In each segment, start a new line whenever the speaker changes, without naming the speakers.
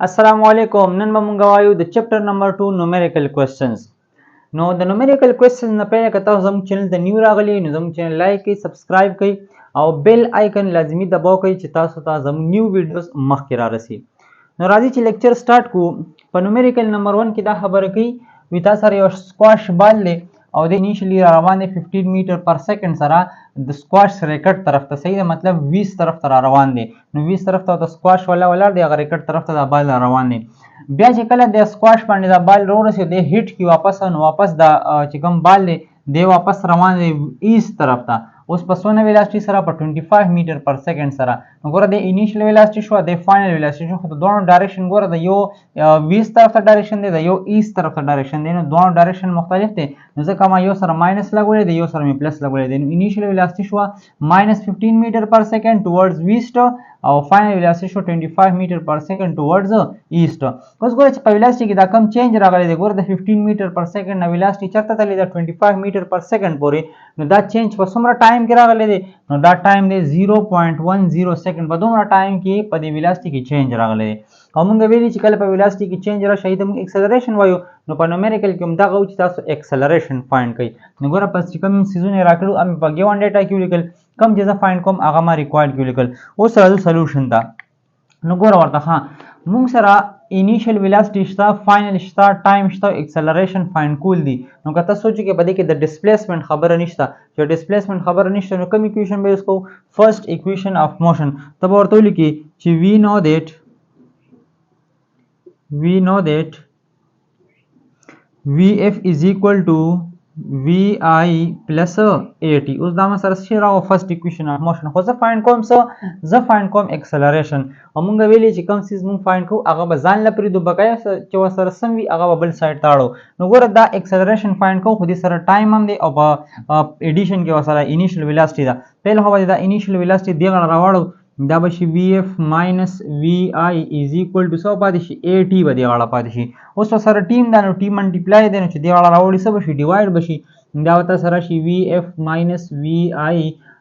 Assalamu alaikum. Nan ba mونږ وایو د چپټر نمبر 2 numerical questions. نو د numerical questions نه پہله که تاسو زموږ چینل ته نیو راغلی نو زموږ چینل لایک کړئ، سبسکرایب کړئ او بیل آیکن لازمی دباو کړئ چې تاسو ته زموږ نیو ویډیوز مخکې را رسي. نو راځي چې لیکچر سٹارټ کو. په numerical نمبر 1 کې دا خبره کوي وی تاسو سره یو سکواش بال دی او د انیشلی را روان دی 15 میټر پر سیکنډ سره د سکواش ریکټ طرف ته، صحیح ده، مطلب 20 طرف ته را روان دی. نو 20 طرف ته د سکواش ولا دی، هغه ریکټ طرف ته د بال را روان دی. بیا چې کله د سکواش باندې د بال ورسېد د هیټ کی واپس، نو واپس د چې کوم بال دی واپس روان دی ایست طرف ته. اوس په سونه ویلاسټي سره په 25 میټر پر سیکنډ سره. نو ګوره د انیشل ویلاسټي شو، د فائنل ویلاسټي شو، خو د دوه ډایرکشن ګوره د یو 20 طرف ته ډایرکشن دی، د یو ایست طرف ته ډایرکشن دی، نو دوه ډایرکشن مختلف دی. نو ځکه ما یو سره ماینس لګولې دی، یو سره می پلس لګولې دی. نو انیشل ویلاسټي شو -15 میټر پر سیکنډ ټورډز ویسټ او فائنل ویلاسټي شو 25 میټر پر سیکنډ ټورډز ایست. اوس ګوره چې په ویلاسټي کې دا کم چینج راغلی دی، ګوره د 15 میټر پر سیکنډ نه ویلاسټي چرته تللی ده 25 میټر پر سیکنډ پورې. نو دا چینج په څومره ټایم کې راغلی دی؟ نو دا ټایم دی 0.10 سیکنډ. په دومره ټایم کې په دې ویلاسټي کې چینج راغلی دی. او موږ ویلي چې کله په ویلاسټي کې چینج راشي ته موږ اکسلریشن وایو. نو په نومریکل کې هم دغه و چې تاسو اکسلریشن فایند کړئ. نو ګوره پس چې کوم سیزونه راکړو ام په ګیون ډیټا کې ولیکل، کم چې زه فایند کوم هغه ما ریکوایرډ کې ولیکل. اوس راځو سولوشن ته. نو ګوره ورته ها موږ سره انیشل ویلاسټي شته، فائنل شته، ټایم شته، اکسلریشن فایند کول دي. نو که تاسو سوچو کې په دې کې د ډسپلیسمنت خبره نشته، چې ډسپلیسمنت خبره نشته نو کوم ایکویشن به یوز کوو؟ فرست ایکویشن اف موشن. ته به ورته ولیکي چې we know that vf is equal to vi plus at. اوس دا ما سره څه راغو؟ فرست ایکویشن اف موشن. خو زه فایند کوم څه؟ زه فایند کوم اکسلریشن. او مونږ ویلي چې کوم څیز مونږ فایند کوو هغه به ځان له پرېږدو، بقایا چې ورسره سم وي هغه به بل سایډ ته اړو. نو ګوره دا اکسلریشن فایند کوو، خو دې سره ټایم هم دی او په ایډیشن کې ورسره انیشل ویلاسټي ده. پهله خو به دا انیشل ویلاسټي دې غاړه راوړو، دا به شي vf minus vi is equal to څه پاتې شي؟ at به دې غاړه پاتې شي. اوس سره ټیم ده نو ټیم ملټیپلای دی، نو چې دې غاړه راوړي څه به شي؟ ډیوایډ به شي. دا ورته سره شي vf minus vi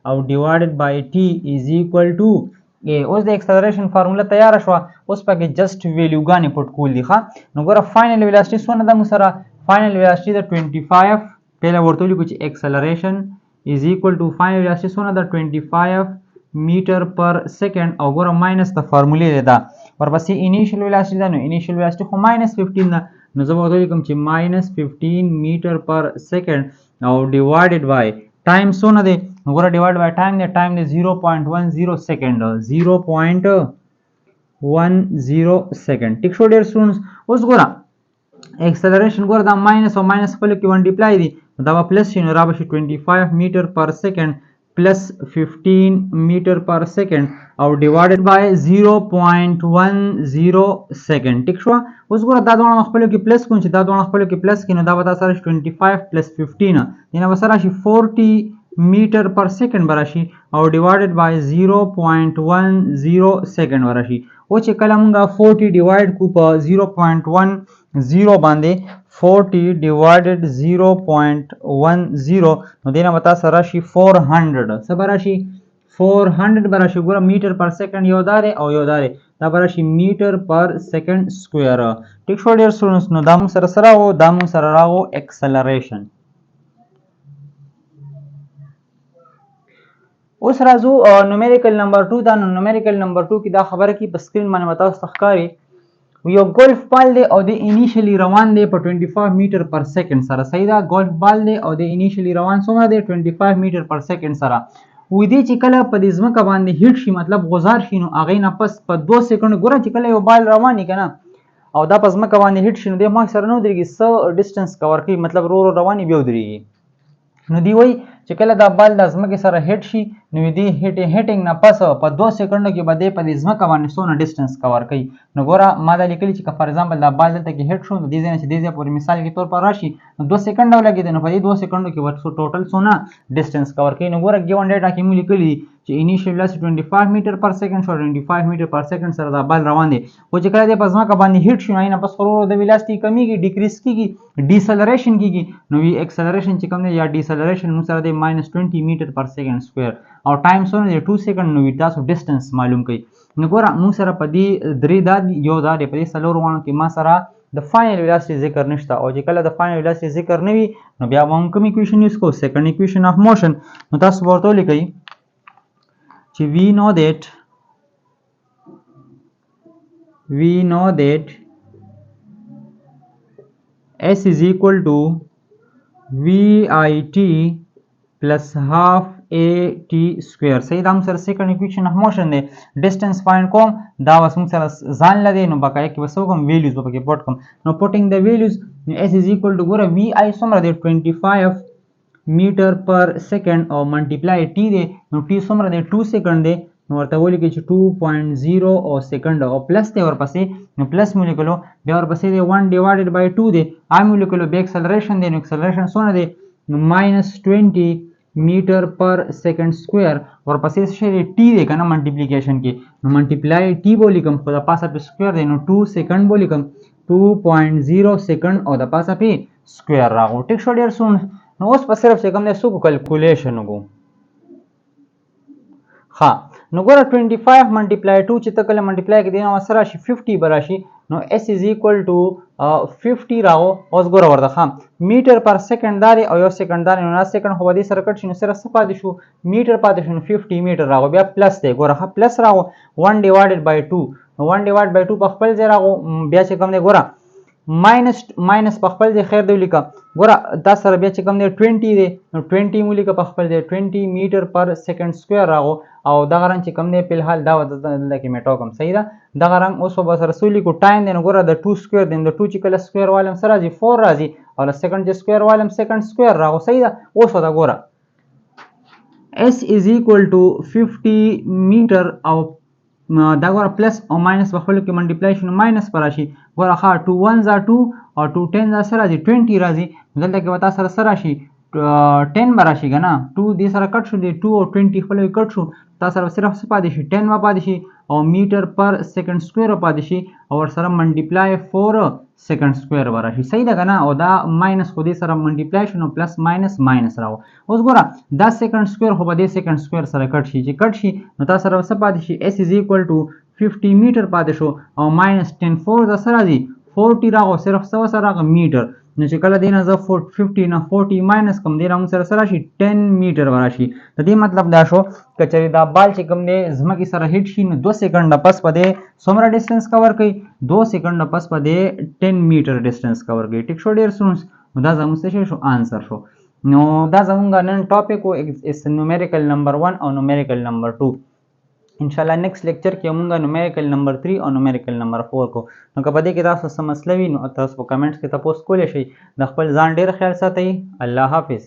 او ډیوایډډ بای t is equal to a. اوس د اکسلریشن فارموله تیار شوه، اوس پکې جست ویلیوګانې پټ کول دي ښه. نو ګوره فائنل ویلاسټي څونه ده موږ سره؟ فائنل ویلاسټي ده 25. پهله ورته ولیکو چې اکسلریشن is equal to فائنل ویلاسټي څونه ده؟ 25 میټر پر سیکنډ. او ګوره ماینس د فارمولې ده. ورپسې انیشل ویلاسټي ده، نو انیشل ویلاسټي خو -15 ده، نو زه به ورته ولیکم چې -15 میټر پر سیکنډ او ډیوایډډ بای ټایم څونه دی؟ نو ګوره ډیوایډ بای ټایم دی، ټایم دی 0.10 سیکنډ، 0.10 سیکنډ. ټیک شو ډیر سټوډنټس. اوس ګوره اکسلریشن ګوره دا ماینس او ماینس خپل کې ملټیپلای دي، دا به پلس شي، نو را به شي 25 میټر پر سیکنډ plus 15 meter per second او divided by 0.10 second. ټیک شو. اوس ګوره دا دوه خپل کې پلس کوم چې دا دوه خپل کې پلس کینو دا به تاسو سره 25 plus 15 دینه به سره شي 40 میټر پر سیکنډ براشي او divided by 0.10 second وراشي. او چې کله موږ 40 ډیوایډ کو په 0.10 باندې 40 divided 0.10 نو دینه متا سره شي 400. څه براشي؟ 400 براشي. ګوره میټر پر سیکنډ یو داري او یو داري، دا براشي میټر پر سیکنډ سکوير. ټیک شو ډیر سټوډنټس. نو دا موږ سره سره او دا موږ سره راغو اکسلریشن. اوس راځو نومریکل نمبر 2 دا. نومریکل نمبر 2 کې دا خبره کې په سکرین باندې متا تاسو ښکاري یو ګولف بال دی او د انیشلی روان دی په 25 میټر پر سیکنډ سره. صحیح ده، ګولف بال دی او د انیشلی روان څومره دی؟ 25 میټر پر سیکنډ سره. وې دې چې کله په دې ځمکه باندې هیټ شي، مطلب غزار شي، نو هغې نه پس په 2 سیکنډ ګوره چې کله یو بال رواني که نه او دا په ځمکه باندې هیټ شي نو دې مخ سره نه ودرېږي، څه ډسټنس کور کوي، مطلب رو رواني بیا ودرېږي. نو دی وایي چې کله دا بال د ځمکې سره هیټ شي نو دې هیټینګ نه پس په 2 سیکنډو کې به دی په دې ځمکه باندې څونه ډسټنس کور کوي. نو ګوره ما دا لیکلي چې که فار ایگزامپل دا بال دلته کې هیټ شو نو دې ځای نه چې دې ځای پورې مثال کې طور پر راشي نو 2 سیکنډ ولګېدی، نو په دې 2 سیکنډو کې به ټوټل څونه ډسټنس کور کوي. نو ګوره ګیون ډیټا کې موږ لیکلي چې انیشل ویلاسټي 25 میټر پر سیکنډ شو، 25 میټر پر سیکنډ سره دا بال روان دی. خو چې کله دې په ځمکه باندې هیټ شي نو نه پس ورو د ویلاسټي کمیږي، ډیکریز کیږي، ډیسلریشن کیږي. نو وی اکسلریشن چې کوم دی یا ډیسلریشن موږ سره دی -20 میټر پر سیکنډ سکوير او ټایم څونه دی 2 سیکنډ. نو تاسو ډسټنس معلوم کړئ. نو ګوره موږ سره په دې درې دا یو دا دی په دې څلورو غاڼو کې ما سره د فاینل ویلاسټي ذکر نشته او چې کله د فاینل ویلاسټي ذکر نه وي نو بیا به هم کوم ایکویشن یوز کوو سیکنډ ایکویشن اف موشن نو تاسو به ورته ولیکئ چې we know that S is equal to VIT plus half AT square صحیح دا موږ سره سیکنډ ایکویشن اف موشن دی ډسټنس فایند کوم دا اوس موږ سره ځان لدی نو بقایه کې به څه وکړم ویلیوز به پکې پټ کړم نو پټینګ د ویلیوز S is equal to ګوره VI څومره دی 25 میټر پر سیکنډ او منټیپلای T دی نو T څومره دی 2 سیکنډ دی نو ورته ولیکئ چې 2.0 او سیکنډ او پلس دی ورپسې نو پلس مو لیکلو بیا ورپسې دی 1 ډیوایډډ بای 2 دی مو لیکلو بیا اکسلریشن دی نو اکسلریشن څونه دی نو -20 میټر پر سیکنډ سکویر ورپسې څه دی ټي دی کنه منټیپلیکیشن کې نو منټیپلای ټي به ولیکم خو د پاسه په سکویر دی نو 2 سیکنډ به ولیکم 2.0 سیکنډ او د پاسه په سکویر راغو ټیک شو ډیر سون نو اوس په صرف چې کوم دی سو کیلکولیشن وکړو ها نو ګوره 25 منټیپلای 2 چې ته کله منټیپلای کې دی نو سره شي 50 به راشي نو S is equal to 50 راغو اوس ګوره ورته خام میټر پر سیکنډ داري او یو سیکنډ داري نو 9 سیکنډ خو دې سره کټ شي نو سره څه پاتې شو میټر پاتې شو نو 50 میټر راغو بیا پلس دی ګوره پلس راغو 1 ډیوایډډ بای 2 نو 1 ډیوایډ بای 2 په خپل ځای راغو بیا چې کوم دی ګوره ماینس په خپل ځای خیر دی ولیکه ګوره دا سره بیا چې کوم دی 20 دی نو 20 مو لیکه په خپل ځای 20 میټر پر سیکنډ سکویر راغو او دغه رنګ چې کوم دی په الحال دا دلته کې میټو کوم صحیح ده دغه رنګ اوس به سره سو لیکو ټایم دی نو ګوره د 2 سکویر دی د 2 چې کله سکویر والم سره راځي 4 راځي او د سیکنډ چې سکویر والم سیکنډ سکویر راغو صحیح ده اوس دا ګوره S is equal to 50 میټر او دا ګوره پلس او ماینس په خپل کې منټیپلای شي نو ماینس پر راشي ګوره ښه 2 1 2 او 2 10 دا سره راځي 20 راځي دلته کې وتا سره راشي 10 به راشي که نه 2 دې سره کټ شو دی 2 او 20 خپل کټ شو تا سره صرف څه پاتې شي 10 به پاتې شي او میټر پر سیکنډ سکویر پاتې شي او ورسره منټیپلای 4 سیکنډ سکویر به راشي صحیح ده که نه او دا ماینس خو دې سره منټیپلای شو نو پلس ماینس راو اوس ګوره دا سیکنډ سکویر خو به دې سیکنډ سکویر سره کټ شي چې کټ شي نو تا سره څه پاتې شي S is equal to 50 میټر پاتې شو او ماینس 10 4 دا سره راځي 40 راغو صرف څه سره راغی میټر نو چې کله دی نه زه 50 نه 40 ماینس کوم دی راغون سره راشي 10 میټر وراشي د دې مطلب دا شو که چېرې دا بال چې کوم دی ځمکې سره هیټ شي نو 2 سیکنډ پس په دې څومره ډسټنس کور کوي 2 سیکنډ پس په دې 10 میټر ډسټنس کور کوي ټیک شو ډیر سونس نو دا زموږ څه شو آنسر شو نو دا زموږ نن ټاپک و نومیریکل نمبر 1 او نومیریکل نمبر 2 انشاءالله نیکسٹ لیکچر کې موږ نومیریکل نمبر 3 او نومیریکل نمبر 4 کو نو که په دې کې تاسو څه مسله وي نو تاسو په کمنټس کې تاسو کولی شئ د خپل ځان ډیر خیال ساتئ الله حافظ